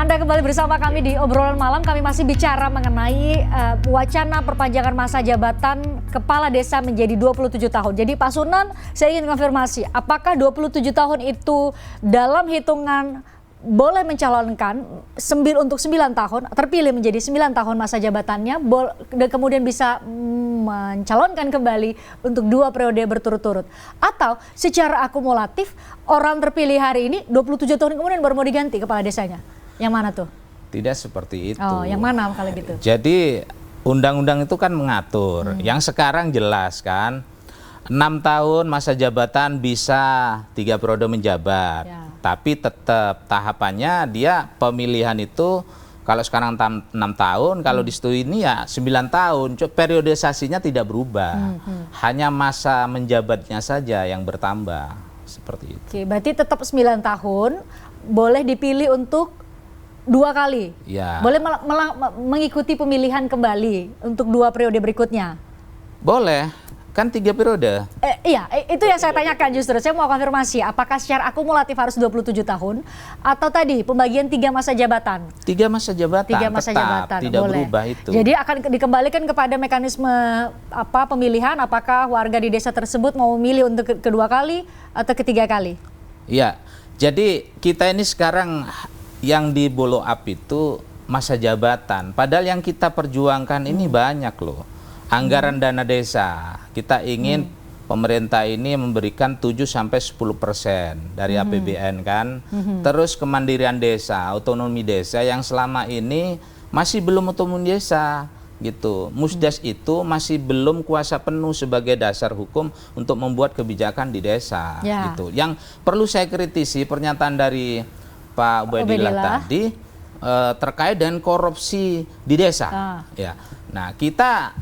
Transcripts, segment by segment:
Anda kembali bersama kami di obrolan malam. Kami masih bicara mengenai wacana perpanjangan masa jabatan kepala desa menjadi 27 tahun. Jadi Pak Sunan, saya ingin konfirmasi, apakah 27 tahun itu dalam hitungan boleh mencalonkan untuk 9 tahun, terpilih menjadi 9 tahun masa jabatannya, dan kemudian bisa mencalonkan kembali untuk 2 periode berturut-turut. Atau secara akumulatif, orang terpilih hari ini 27 tahun kemudian baru mau diganti kepala desanya. Yang mana tuh? Tidak seperti itu. Oh, yang mana kalau gitu? Jadi undang-undang itu kan mengatur. Yang sekarang jelas kan, 6 tahun masa jabatan bisa 3 periode menjabat. Ya. Tapi tetap tahapannya dia pemilihan itu kalau sekarang 6 tahun, kalau disetujui ini ya 9 tahun. Periodisasinya tidak berubah. Hanya masa menjabatnya saja yang bertambah. Seperti itu. Oke, berarti tetap 9 tahun, boleh dipilih untuk 2 kali. Ya. Boleh mengikuti pemilihan kembali untuk 2 periode berikutnya. Boleh. Kan 3 periode. Iya, itu yang saya tanyakan justru. Saya mau konfirmasi, apakah secara akumulatif harus 27 tahun atau tadi pembagian 3 masa jabatan? 3 masa jabatan. 3 masa tetap, jabatan, tidak boleh. berubah itu. Jadi akan dikembalikan kepada mekanisme pemilihan, apakah warga di desa tersebut mau memilih untuk kedua kali atau ketiga kali? Iya. Jadi kita ini sekarang yang di follow up itu masa jabatan. Padahal yang kita perjuangkan ini banyak loh. Anggaran dana desa, kita ingin pemerintah ini memberikan 7-10% dari APBN kan. Terus kemandirian desa, otonomi desa yang selama ini masih belum otonomi desa gitu. Musdes itu masih belum kuasa penuh sebagai dasar hukum untuk membuat kebijakan di desa gitu. Yang perlu saya kritisi pernyataan dari Pak Ubaidillah tadi terkait dengan korupsi di desa. Ya. Nah, kita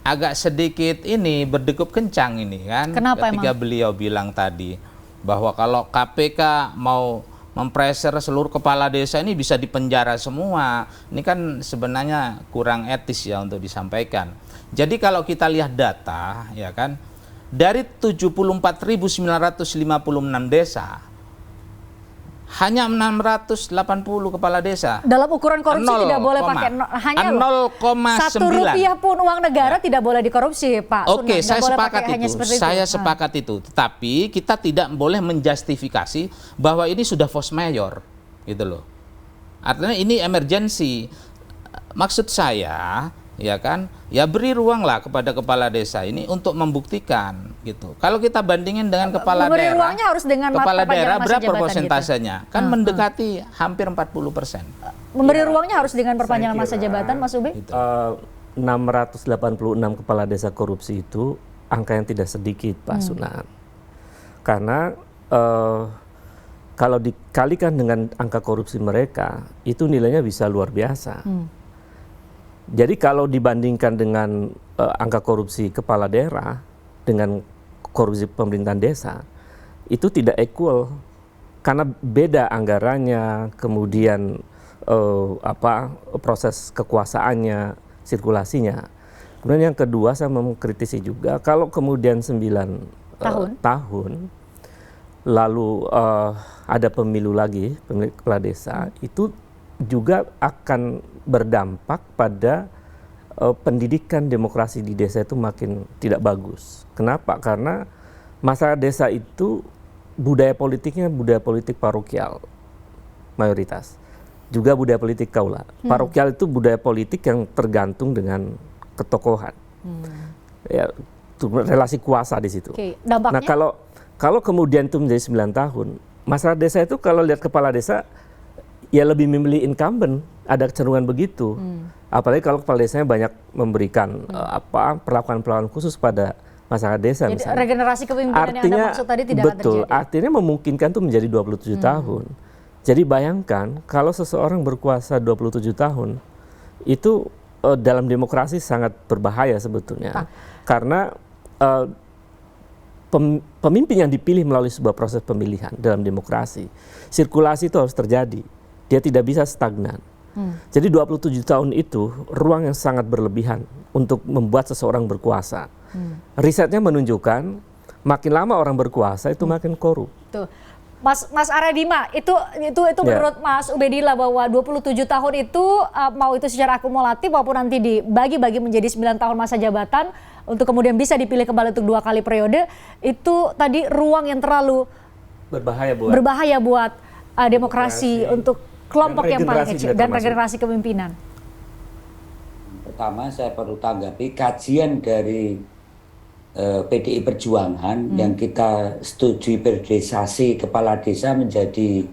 agak sedikit ini berdegup kencang ini kan. Kenapa ketika emang? Beliau bilang tadi bahwa kalau KPK mau mempreser seluruh kepala desa ini bisa dipenjara semua. Ini kan sebenarnya kurang etis ya untuk disampaikan. Jadi kalau kita lihat data ya kan, dari 74.956 desa hanya 680 kepala desa. Dalam ukuran korupsi 0, tidak boleh pakai hanya 0,9 Rp1 pun uang negara tidak boleh dikorupsi, Pak. Oke, saya sepakat itu. Saya itu. sepakat itu. Tetapi kita tidak boleh menjustifikasi bahwa ini sudah force majeure, gitu loh. Artinya ini emergency. Maksud saya, ya kan, ya beri ruang lah kepada kepala desa ini untuk membuktikan gitu. Kalau kita bandingin dengan kepala memberi daerah, ruangnya harus dengan kepala daerah berapa gitu. persentasenya? Kan mendekati hampir 40%. Memberi ruangnya harus dengan perpanjangan masa jabatan, Mas Ube? 686 kepala desa korupsi itu angka yang tidak sedikit, Pak Sunan. Karena kalau dikalikan dengan angka korupsi mereka, itu nilainya bisa luar biasa. Jadi kalau dibandingkan dengan angka korupsi kepala daerah dengan korupsi pemerintahan desa, itu tidak equal karena beda anggarannya, kemudian proses kekuasaannya, sirkulasinya. Kemudian yang kedua saya mengkritisi juga kalau kemudian 9 tahun lalu ada pemilu lagi, pemilu kepala desa, itu juga akan berdampak pada pendidikan demokrasi di desa itu makin tidak bagus. Kenapa? Karena masyarakat desa itu budaya politiknya budaya politik parokial mayoritas. Juga budaya politik kaula. Parokial itu budaya politik yang tergantung dengan ketokohan. Ya, relasi kuasa di situ. Dampaknya? Nah, kalau kemudian itu menjadi 9 tahun, masyarakat desa itu kalau lihat kepala desa ya lebih memilih incumbent, ada kecenderungan begitu. Apalagi kalau kepala desanya banyak memberikan perlakuan-perlakuan khusus pada masyarakat desa. Jadi misalnya. regenerasi kepemimpinan yang Anda maksud tadi tidak akan terjadi. Artinya memungkinkan itu menjadi 27 tahun. Jadi bayangkan kalau seseorang berkuasa 27 tahun, itu dalam demokrasi sangat berbahaya sebetulnya. Karena pemimpin yang dipilih melalui sebuah proses pemilihan dalam demokrasi, sirkulasi itu harus terjadi. Dia tidak bisa stagnan. Jadi 27 tahun itu ruang yang sangat berlebihan untuk membuat seseorang berkuasa. Risetnya menunjukkan makin lama orang berkuasa itu makin korup. Tuh. Mas Arya Bima, itu menurut Mas Ubedillah bahwa 27 tahun itu mau itu secara akumulatif maupun nanti dibagi-bagi menjadi 9 tahun masa jabatan untuk kemudian bisa dipilih kembali untuk 2 kali periode, itu tadi ruang yang terlalu berbahaya buat demokrasi untuk kelompok yang paling kecil dan regenerasi kepemimpinan. Pertama saya perlu tanggapi kajian dari PDI Perjuangan yang kita setujui periodisasi kepala desa menjadi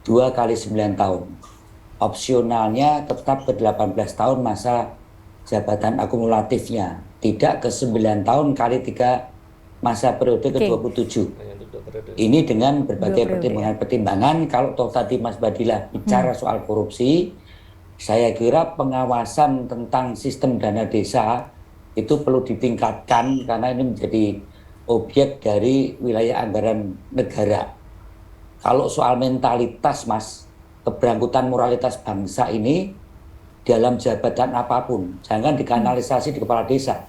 2 kali 9 tahun. Opsionalnya tetap ke 18 tahun masa jabatan akumulatifnya, tidak ke 9 tahun kali 3 masa periode ke-27. Ini dengan berbagai pertimbangan. Kalau toh tadi Mas Badillah bicara soal korupsi, saya kira pengawasan tentang sistem dana desa itu perlu ditingkatkan karena ini menjadi objek dari wilayah anggaran negara. Kalau soal mentalitas, Mas, keberangkutan moralitas bangsa ini dalam jabatan apapun, jangan dikanalisasi di kepala desa.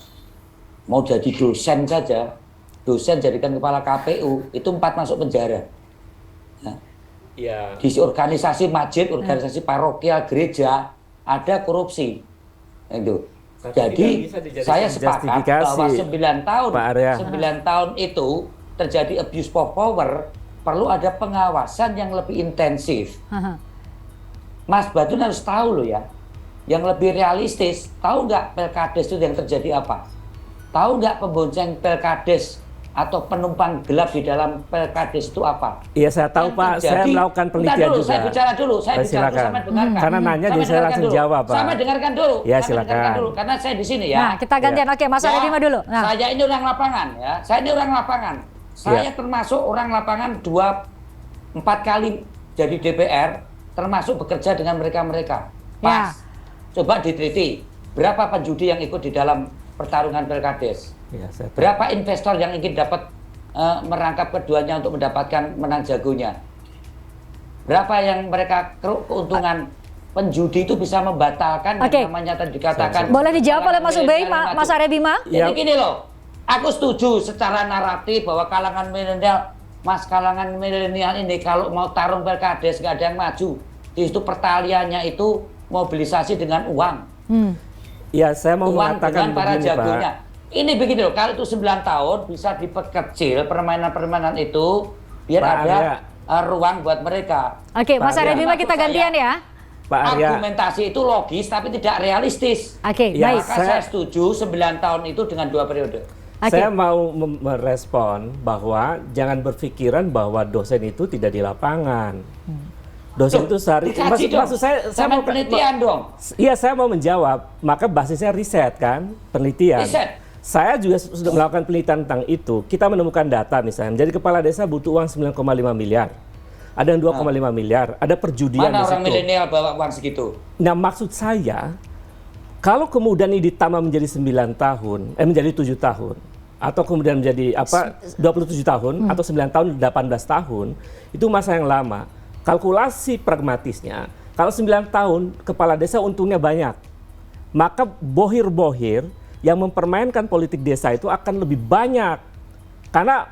Mau jadi dosen saja, dosen jadikan kepala KPU, itu 4 masuk penjara. Nah, di organisasi masjid, organisasi parokial, gereja, ada korupsi. Itu. Jadi saya sepakat bahwa 9 tahun itu terjadi abuse of power, perlu ada pengawasan yang lebih intensif. Mas Badun harus tahu loh ya, yang lebih realistis. Tahu nggak Pelkades itu yang terjadi apa? Tahu nggak pembonceng Pelkades atau penumpang gelap di dalam Pelkades itu apa? Iya saya tahu Pak, saya melakukan penelitian juga. Saya bicara dulu, sama dengarkan. Karena nanya jadi saya langsung jawab Pak. Sama dengarkan dulu. Ya silakan. Karena saya di sini ya. Nah kita gantian, oke Mas Arya Bima dulu. Nah. Saya ini orang lapangan ya, saya termasuk orang lapangan 4 kali jadi DPR, termasuk bekerja dengan mereka-mereka. Pas. Coba diteliti, berapa penjudi yang ikut di dalam pertarungan Pelkades? Ya, berapa investor yang ingin dapat merangkap keduanya untuk mendapatkan menang jagonya? Berapa yang mereka keuntungan penjudi itu bisa membatalkan yang namanya tadi dikatakan. Boleh dijawab oleh Mas Ubey, Mas Arya Bima? Jadi gini loh, aku setuju secara naratif bahwa kalangan milenial ini kalau mau tarung Pelkades nggak ada yang maju. Di situ pertaliannya itu mobilisasi dengan uang. Ya, saya mau mengatakan dengan para begini, jagonya. Pak. Ini begini loh, kalau itu 9 tahun bisa diperkecil permainan-permainan itu biar Pak ada Arya. ruang buat mereka. Oke, Mas Arya Bima kita gantian ya. Pak Arya. Argumentasi itu logis tapi tidak realistis. Oke, Ya, baik. Maka saya setuju 9 tahun itu dengan 2 periode. Saya mau merespon bahwa jangan berpikiran bahwa dosen itu tidak di lapangan. Dosen itu sehari, maksud saya mau penelitian dong. Iya, saya mau menjawab. Maka basisnya riset kan, penelitian. Riset. Saya juga sudah melakukan penelitian tentang itu. Kita menemukan data misalnya, menjadi kepala desa butuh uang 9,5 miliar. Ada yang 2,5 miliar, ada perjudian di situ. Mana orang milenial bawa uang segitu? Nah, maksud saya, kalau kemudian ini ditambah menjadi 9 tahun, menjadi 7 tahun, atau kemudian menjadi 27 tahun, atau 9 tahun, 18 tahun, itu masa yang lama. Kalkulasi pragmatisnya, kalau 9 tahun, kepala desa untungnya banyak. Maka bohir-bohir yang mempermainkan politik desa itu akan lebih banyak. Karena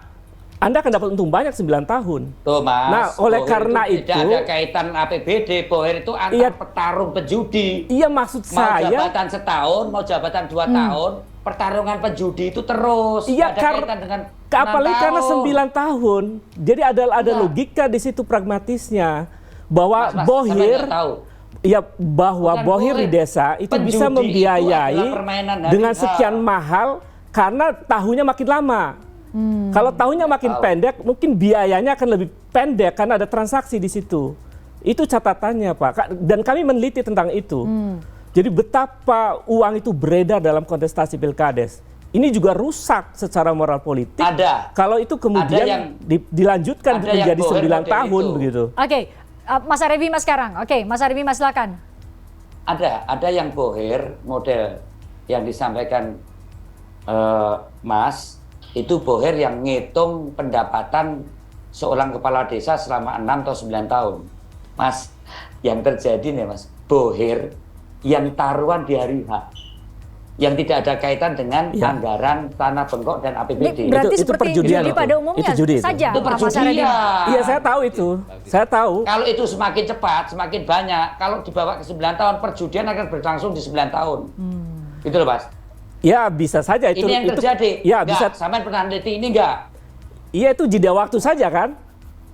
Anda akan dapat untung banyak 9 tahun. Tuh Mas, nah, oleh karena itu tidak ada kaitan APBD, bohir itu antar petarung penjudi. Iya, maksud saya. Mau jabatan setahun, mau jabatan 2 tahun, pertarungan penjudi itu terus. Iya, ada kaitan dengan apalagi karena 9 tahun. Jadi ada logika di situ pragmatisnya bahwa bohir. Ya, bahwa bohir di desa itu bisa membiayai dengan sekian mahal karena tahunnya makin lama. Kalau tahunnya makin pendek, mungkin biayanya akan lebih pendek karena ada transaksi di situ. Itu catatannya, Pak. Dan kami meneliti tentang itu. Jadi betapa uang itu beredar dalam kontestasi Pilkades. Ini juga rusak secara moral politik. Ada. Kalau itu kemudian dilanjutkan menjadi 9 tahun begitu. Oke. Mas Arya Bima sekarang. Oke, Mas Arya Bima silakan. Ada yang bohir model yang disampaikan Mas, itu bohir yang ngitung pendapatan seorang kepala desa selama 6 atau 9 tahun. Mas, yang terjadi nih Mas, bohir yang taruhan di hari H. yang tidak ada kaitan dengan Ya. anggaran tanah bengkok dan APBD. Berarti Itu seperti perjudian judi itu. pada umumnya Itu judi itu. saja, Itu Pak Mas Haryadi. perjudian. Iya, saya tahu itu. Saya tahu. Kalau itu semakin cepat, semakin banyak. Kalau dibawa ke 9 tahun, perjudian akan berlangsung di 9 tahun. Gitu loh, Mas. Ya, bisa saja itu. Ini yang itu, terjadi. Ya, Enggak, bisa. sampean pernah neliti ini enggak? Iya, itu jeda waktu saja kan?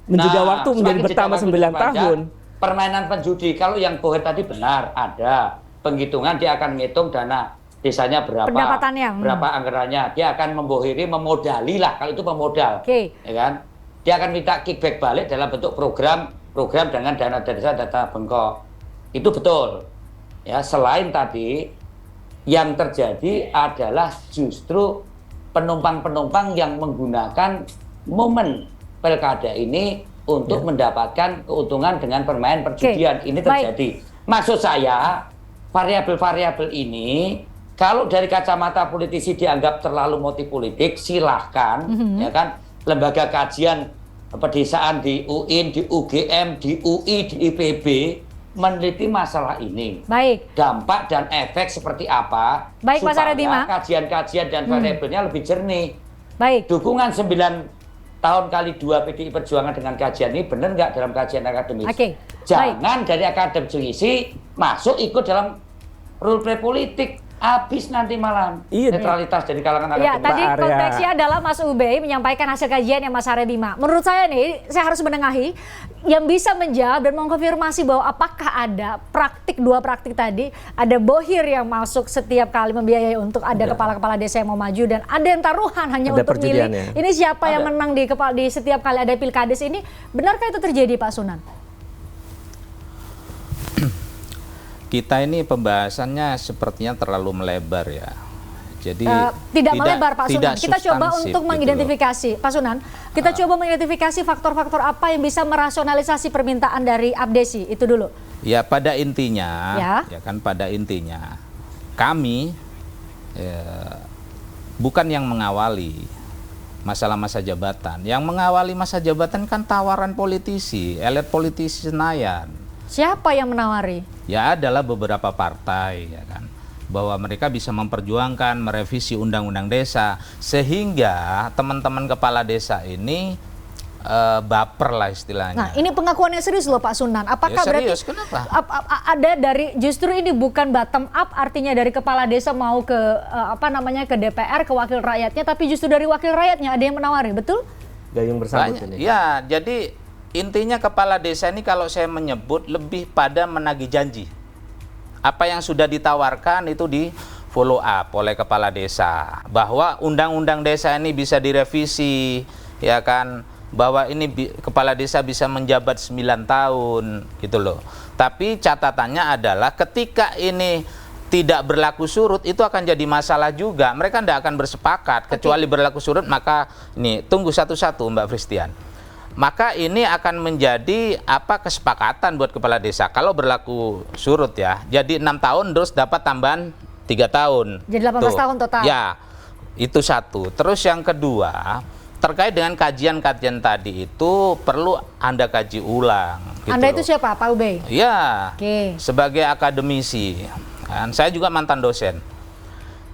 Menjeda waktu menjadi semakin jeda bertambah waktu 9 diperpanjang, tahun. Permainan penjudi, kalau yang Boher tadi benar, ada penghitungan, dia akan menghitung dana desanya berapa, Pendapatannya. berapa anggarannya, dia akan membohiri, memodali lah, kalau itu pemodal, Oke. ya kan? Dia akan minta kickback balik dalam bentuk program dengan dana desa, data bengkok, itu betul. Ya, selain tadi yang terjadi adalah justru penumpang-penumpang yang menggunakan momen pilkada ini untuk mendapatkan keuntungan dengan permainan perjudian. Ini terjadi. Maksud saya, variabel-variabel ini kalau dari kacamata politisi dianggap terlalu motif politik, silahkan, ya kan, lembaga kajian pedesaan di UIN, di UGM, di UI, di IPB meneliti masalah ini. Baik. Dampak dan efek seperti apa? Baik, Mas supaya Haryadi. kajian-kajian dan variabelnya lebih jernih. Baik. Dukungan 9 tahun kali 2 PDI Perjuangan dengan kajian ini benar nggak dalam kajian akademis? Oke, Jangan dari akademisi masuk ikut dalam role play politik. Habis nanti malam Iya. netralitas dari kalangan Ya, akademis. tadi Area. konteksnya adalah Mas Ubey menyampaikan hasil kajian yang Mas Haryadi. Menurut saya nih, saya harus menengahi yang bisa menjawab dan mengkonfirmasi bahwa apakah ada dua praktik tadi, ada bohir yang masuk setiap kali membiayai untuk ada kepala-kepala desa yang mau maju, dan ada yang taruhan hanya Ada untuk milih perjudiannya. ini siapa yang Ada. menang di setiap kali ada pilkades ini. Benarkah itu terjadi, Pak Sunan? Kita ini pembahasannya sepertinya terlalu melebar ya. Jadi Tidak melebar, Pak Sunan. tidak Kita coba substansif untuk gitu mengidentifikasi, Pak Sunan. Kita coba mengidentifikasi faktor-faktor apa yang bisa merasionalisasi permintaan dari Abdesi itu dulu. loh. Ya pada intinya, Ya. kan pada intinya kami bukan yang mengawali masalah masa jabatan. Yang mengawali masa jabatan kan tawaran politisi, elit politisi Senayan. Siapa yang menawari? Ya adalah beberapa partai ya kan, bahwa mereka bisa memperjuangkan merevisi undang-undang desa sehingga teman-teman kepala desa ini baper lah istilahnya. Nah, ini pengakuannya serius loh, Pak Sunan. Apakah Ya, serius, berarti kenapa? ada dari justru ini bukan bottom up, artinya dari kepala desa mau ke ke DPR, ke wakil rakyatnya, tapi justru dari wakil rakyatnya ada yang menawari, betul? Gayung bersambut ini. Ya, jadi intinya kepala desa ini kalau saya menyebut lebih pada menagih janji. Apa yang sudah ditawarkan itu di follow up oleh kepala desa, bahwa undang-undang desa ini bisa direvisi, ya kan, bahwa ini kepala desa bisa menjabat 9 tahun gitu loh. Tapi catatannya adalah ketika ini tidak berlaku surut itu akan jadi masalah juga. Mereka tidak akan bersepakat kecuali berlaku surut, maka ini tunggu satu-satu Mbak Fristian. Maka ini akan menjadi kesepakatan buat kepala desa kalau berlaku surut ya. Jadi 6 tahun terus dapat tambahan 3 tahun. Jadi 18 tahun total. Ya, itu satu. Terus yang kedua, terkait dengan kajian-kajian tadi itu perlu Anda kaji ulang. Gitu Anda itu loh. siapa, Pak Ubey? Ya, Oke. sebagai akademisi. Kan, saya juga mantan dosen.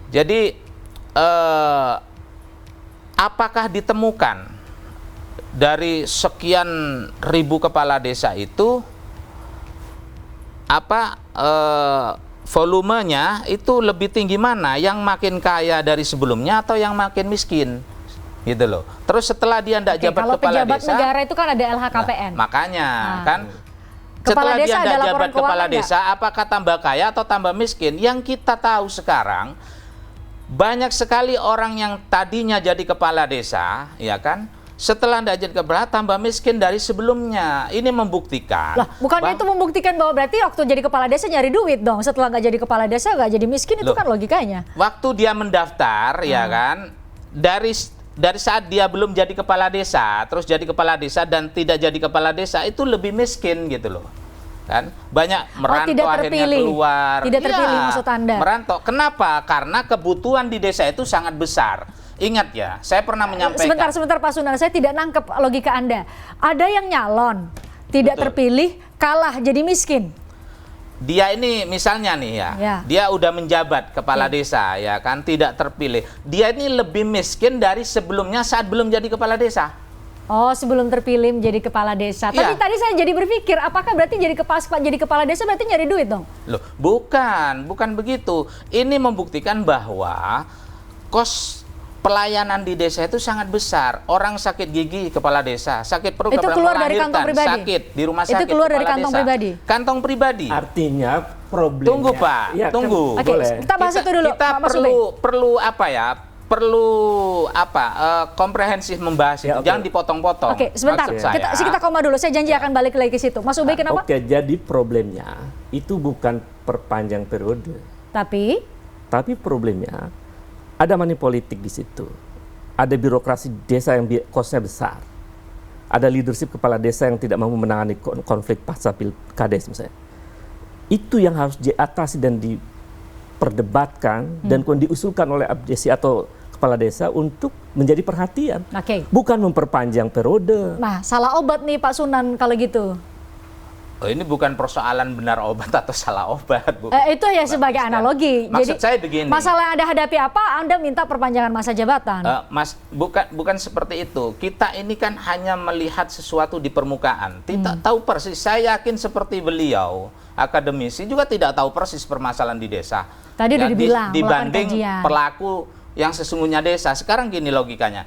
Jadi, apakah ditemukan dari sekian ribu kepala desa itu volumenya itu lebih tinggi mana, yang makin kaya dari sebelumnya atau yang makin miskin, gitu loh. Terus setelah dia tidak Oke, jabat kalau kepala pejabat desa, negara itu kan ada LHKPN. makanya kan Kepala setelah desa dia ada tidak laporan jabat kepala keuangan desa, apakah tambah kaya atau tambah miskin? Yang kita tahu sekarang banyak sekali orang yang tadinya jadi kepala desa, ya kan? Setelah tidak jadi kepala tambah miskin dari sebelumnya. Ini membuktikan. Lah, bukannya itu membuktikan bahwa berarti waktu jadi kepala desa nyari duit dong. Setelah nggak jadi kepala desa nggak jadi miskin, itu Loh. kan logikanya. Waktu dia mendaftar, ya kan, dari saat dia belum jadi kepala desa, terus jadi kepala desa dan tidak jadi kepala desa, itu lebih miskin gitu loh. Kan banyak merantau tidak akhirnya terpilih. keluar. Tidak terpilih maksud Anda? Merantau. Kenapa? Karena kebutuhan di desa itu sangat besar. Ingat ya, saya pernah menyampaikan. Sebentar Pak Sunan, saya tidak nangkep logika Anda. Ada yang nyalon, tidak Betul. terpilih, kalah jadi miskin. dia ini misalnya nih ya, dia udah menjabat kepala desa ya kan, tidak terpilih. Dia ini lebih miskin dari sebelumnya saat belum jadi kepala desa. Oh, sebelum terpilih menjadi kepala desa. Tapi tadi saya jadi berpikir, apakah berarti jadi kepala desa berarti nyari duit dong? Loh, bukan begitu. Ini membuktikan bahwa kos pelayanan di desa itu sangat besar. Orang sakit gigi kepala desa, sakit perut itu keluar dari kantong pribadi. Sakit di rumah sakit. Itu keluar dari kantong desa. pribadi. Kantong pribadi. Artinya problemnya. Tunggu Pak, ya, tunggu. Oke, kita bahas itu dulu. Kita perlu apa ya? Perlu komprehensif membahas itu. Jangan dipotong-potong. Oke, sebentar. Kita koma dulu. Saya janji akan balik lagi ke situ. Mas Ubay, kenapa? Oke, jadi problemnya itu bukan perpanjang periode. Tapi problemnya ada money politik di situ. Ada birokrasi desa yang kosnya besar. Ada leadership kepala desa yang tidak mampu menangani konflik pasca pilkades misalnya. Itu yang harus diatasi dan diperdebatkan dan diusulkan oleh abdesi atau kepala desa untuk menjadi perhatian. Bukan memperpanjang periode. Nah, salah obat nih Pak Sunan kalau gitu. Oh, ini bukan persoalan benar obat atau salah obat, Bu. Itu ya sebagai analogi. Maksud jadi, saya begini. Masalah yang Anda hadapi apa? Anda minta perpanjangan masa jabatan. Bukan seperti itu. Kita ini kan hanya melihat sesuatu di permukaan. Tidak tahu persis. Saya yakin seperti beliau, akademisi juga tidak tahu persis permasalahan di desa. Tadi udah dibilang dibanding pelaku yang sesungguhnya desa. Sekarang gini logikanya.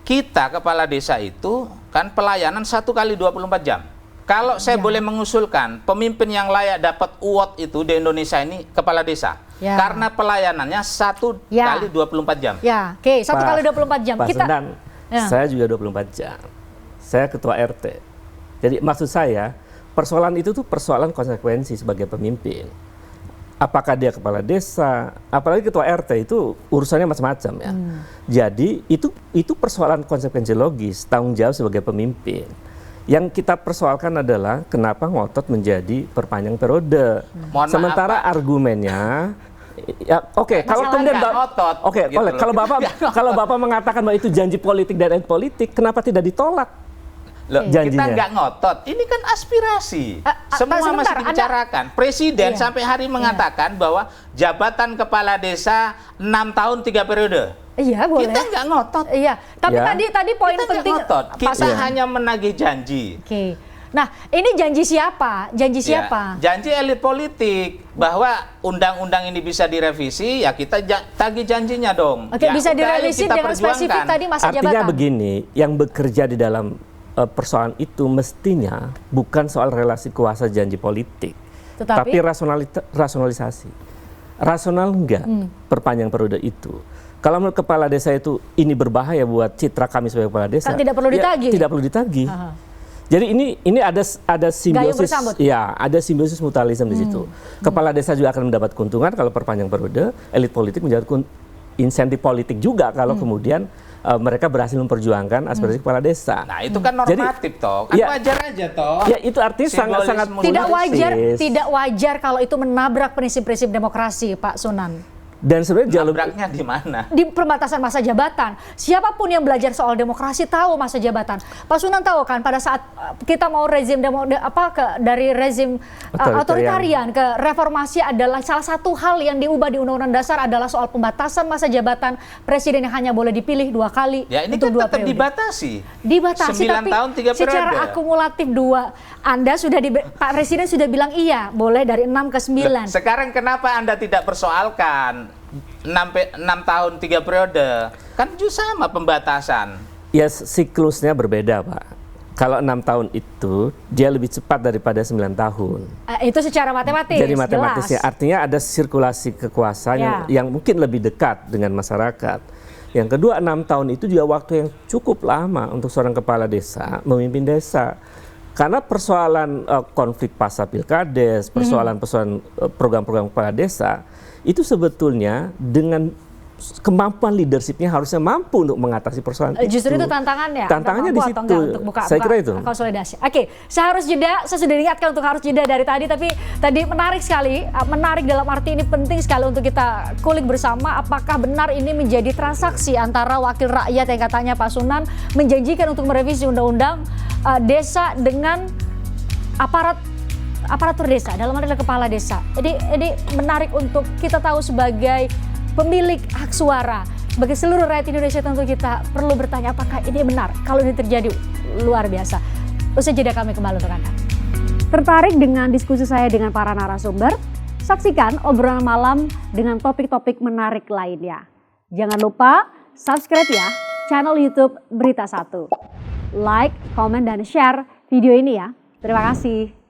Kita kepala desa itu kan pelayanan 1 kali 24 jam. Kalau saya boleh mengusulkan, pemimpin yang layak dapat award itu di Indonesia ini kepala desa. Karena pelayanannya 1 kali 24 jam. Ya, oke, 1 kali 24 jam. Pak Sundan, saya juga 24 jam. Saya ketua RT. Jadi maksud saya, persoalan itu tuh persoalan konsekuensi sebagai pemimpin. Apakah dia kepala desa, apalagi ketua RT itu urusannya macam-macam ya. Jadi itu persoalan konsekuensi logis, tanggung jawab sebagai pemimpin. Yang kita persoalkan adalah kenapa ngotot menjadi perpanjang periode. Sementara argumennya, kalau kemudian kalau Bapak mengatakan bahwa itu janji politik dan elit politik, kenapa tidak ditolak? Loh, kita nggak ngotot, ini kan aspirasi. Semua masih dibicarakan. Presiden sampai hari mengatakan bahwa jabatan kepala desa 6 tahun 3 periode. Iya, boleh. Kita nggak ngotot. Iya, tapi tadi poin kita penting. Kita hanya menagih janji. Oke. Nah, ini janji siapa? Janji siapa? Janji elit politik bahwa undang-undang ini bisa direvisi, ya kita tagih janjinya dong. Oke, bisa direvisi dengan spesifik tadi masa jabatan. Artinya begini, yang bekerja di dalam persoalan itu mestinya bukan soal relasi kuasa janji politik, tapi rasionalisasi. Rasional enggak perpanjang periode itu? Kalau menurut kepala desa itu ini berbahaya buat citra kami sebagai kepala desa, kan tidak perlu ditagih. Tidak perlu ditagih. Jadi ini ada simbiosis, ada simbiosis mutualisme di situ. Kepala desa juga akan mendapat keuntungan kalau perpanjang periode, elit politik mendapat insentif politik juga kalau kemudian mereka berhasil memperjuangkan aspirasi kepala desa. Nah, itu kan normatif. Jadi, toh. Kan wajar aja toh. Ya, itu artinya sangat tidak wajar kalau itu menabrak prinsip-prinsip demokrasi, Pak Sunan. Dan sebenarnya nabraknya di mana? Di perbatasan masa jabatan. Siapapun yang belajar soal demokrasi tahu masa jabatan. Pak Sunan tahu kan pada saat kita mau rezim dari rezim otoritarian ke reformasi adalah salah satu hal yang diubah di Undang-Undang Dasar adalah soal pembatasan masa jabatan presiden yang hanya boleh dipilih 2 kali. Ya ini kan tetap dibatasi. Dibatasi 9 tapi tahun 3 periode. Secara akumulatif 2. Anda sudah Pak Presiden sudah bilang iya, boleh dari 6 ke 9. Sekarang kenapa Anda tidak persoalkan 6 tahun 3 periode? Kan juga sama pembatasan. Ya siklusnya berbeda, Pak. Kalau 6 tahun itu dia lebih cepat daripada 9 tahun. Itu secara matematis. Jadi matematisnya artinya ada sirkulasi kekuasaan yang mungkin lebih dekat dengan masyarakat. Yang kedua, 6 tahun itu juga waktu yang cukup lama untuk seorang kepala desa memimpin desa. Karena persoalan konflik pasca pilkades, persoalan program-program kepala desa, itu sebetulnya dengan kemampuan leadershipnya harusnya mampu untuk mengatasi persoalan itu. Justru itu tantangannya. Tantangannya di situ. Saya kira itu. Konsolidasi. Oke, saya harus jeda. Saya sudah diingatkan untuk harus jeda dari tadi, tapi tadi menarik sekali. Menarik dalam arti ini penting sekali untuk kita kulik bersama. Apakah benar ini menjadi transaksi antara wakil rakyat yang katanya Pak Sunan menjanjikan untuk merevisi undang-undang desa dengan aparat aparatur desa, dalam adalah kepala desa. Ini menarik untuk kita tahu sebagai pemilik hak suara. Bagi seluruh rakyat Indonesia tentu kita perlu bertanya apakah ini benar. Kalau ini terjadi luar biasa. Usai jeda kami kembali untuk Anda. Tertarik dengan diskusi saya dengan para narasumber? Saksikan obrolan malam dengan topik-topik menarik lainnya. Jangan lupa subscribe ya channel YouTube Berita 1. Like, komen, dan share video ini ya. Terima kasih.